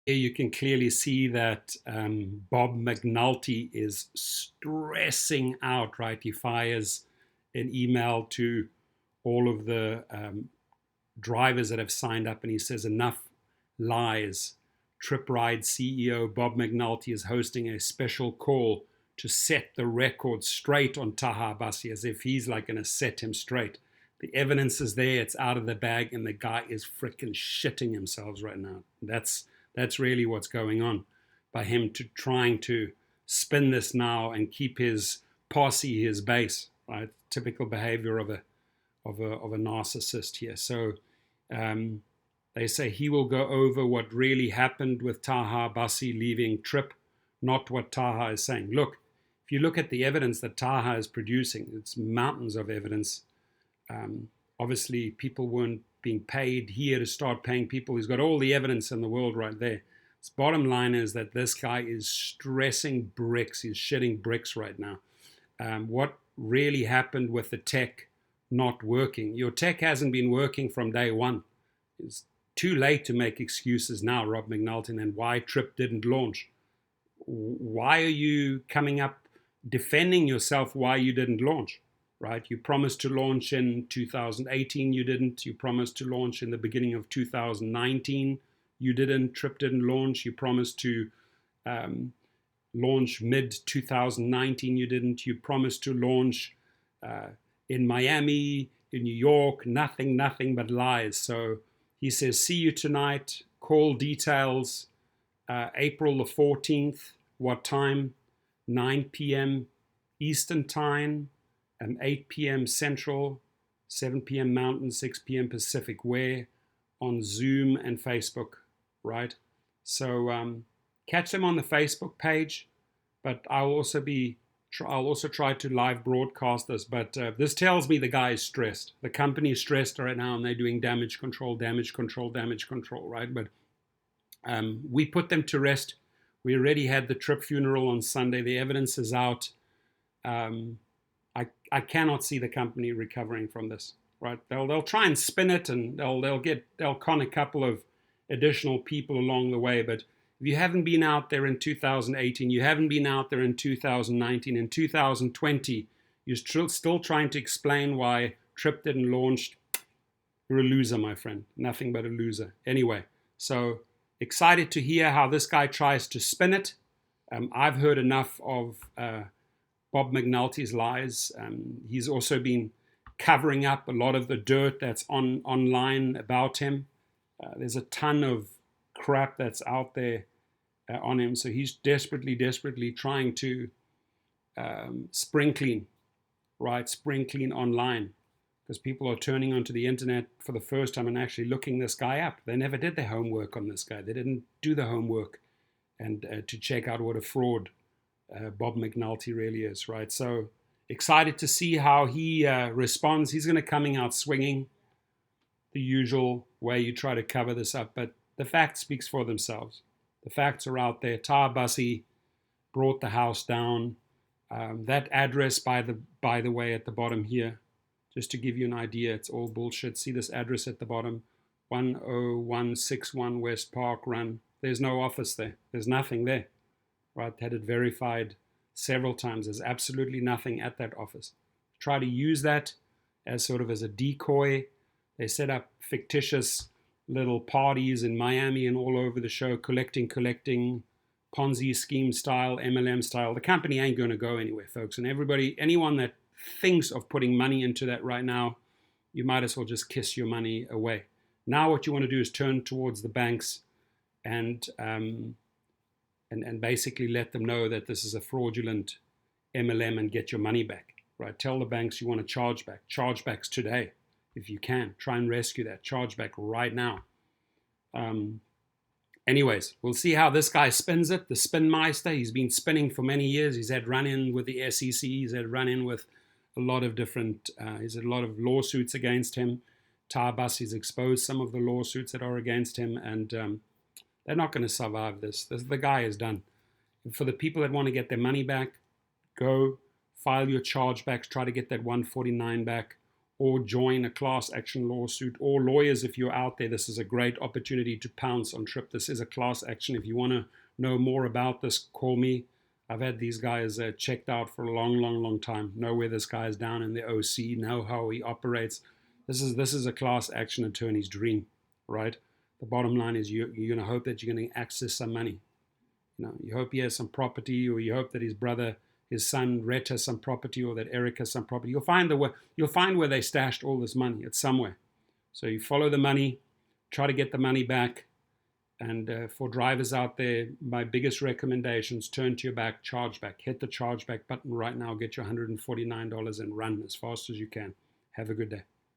Here you can clearly see that Bob McNulty is stressing out, right? He fires an email to all of the drivers that have signed up and he says, enough lies. TripRide CEO Bob McNulty is hosting a special call to set the record straight on Taha Abbasi, as if he's like going to set him straight. The evidence is there, it's out of the bag, and the guy is freaking shitting himself right now. That's really what's going on by him trying to spin this now and keep his posse, his base, right? Typical behavior of a narcissist here. So they say he will go over what really happened with Taha Abbasi leaving Trip, not what Taha is saying. Look, if you look at the evidence that Taha is producing, it's mountains of evidence. Obviously, people weren't being paid here to start paying people. He's got all the evidence in the world right there. His bottom line is that this guy is stressing bricks. He's shitting bricks right now. What really happened with the tech not working? Your tech hasn't been working from day one. It's too late to make excuses now, Rob McNulty, and why Trip didn't launch. Why are you coming up defending yourself why you didn't launch? Right? You promised to launch in 2018, you didn't. You promised to launch in the beginning of 2019, you didn't. Trip didn't launch. You promised to launch mid-2019, you didn't. You promised to launch in Miami, in New York, nothing but lies. So he says, see you tonight, call details, April the 14th, what time? 9 p.m. Eastern time. 8 p.m. Central, 7 p.m. Mountain, 6 p.m. Pacific, where? On Zoom and Facebook, right? So catch them on the Facebook page, but I'll also try to live broadcast this. But this tells me the guy is stressed. The company is stressed right now, and they're doing damage control, right? But we put them to rest. We already had the Trip funeral on Sunday. The evidence is out. I cannot see the company recovering from this, right? They'll try and spin it, and they'll con a couple of additional people along the way. But if you haven't been out there in 2018, you haven't been out there in 2019, in 2020, you're still trying to explain why Trip didn't launch. You're a loser, my friend. Nothing but a loser. Anyway, so excited to hear how this guy tries to spin it. I've heard enough of Bob McNulty's lies. He's also been covering up a lot of the dirt that's online about him. There's a ton of crap that's out there on him. So he's desperately trying to spring clean, right? Spring clean online, because people are turning onto the internet for the first time and actually looking this guy up. They never did their homework on this guy. They didn't do the homework and to check out what a fraud Bob McNulty really is, right? So excited to see how he responds. He's going to coming out swinging, the usual way you try to cover this up, but the facts speaks for themselves. The facts are out there. Taha Abbasi brought the house down. That address, by the way, at the bottom here, just to give you an idea, it's all bullshit. See this address at the bottom, 10161 West Park Run. There's no office there. There's nothing there. Right, had it verified several times. There's absolutely nothing at that office. Try to use that as sort of as a decoy. They set up fictitious little parties in Miami and all over the show, collecting, Ponzi scheme style, MLM style. The company ain't going to go anywhere, folks. And anyone that thinks of putting money into that right now, you might as well just kiss your money away. Now what you want to do is turn towards the banks and basically let them know that this is a fraudulent MLM and get your money back, right? Tell the banks you want to charge back. Chargebacks today, if you can. Try and rescue that. Chargeback right now. Anyways, we'll see how this guy spins it. The spin meister, he's been spinning for many years. He's had run-in with the SEC. He's had run-in with a lot of different, he's had a lot of lawsuits against him. Taha Abbasi's exposed some of the lawsuits that are against him, and they're not going to survive this. The guy is done. For the people that want to get their money back, go file your chargebacks, try to get that 149 back. or join a class action lawsuit. Or lawyers, if you're out there, this is a great opportunity to pounce on TRYP. This is a class action. If you want to know more about this, call me. I've had these guys checked out for a long time. Know where this guy is down in the OC, know how he operates. This is a class action attorney's dream, right? The bottom line is you're going to hope that you're going to access some money. You hope he has some property, or you hope that his brother, his son Rhett has some property, or that Eric has some property. You'll find where they stashed all this money. It's somewhere. So you follow the money, try to get the money back. And for drivers out there, my biggest recommendations: turn to your back, charge back, hit the charge back button right now, get your $149 and run as fast as you can. Have a good day.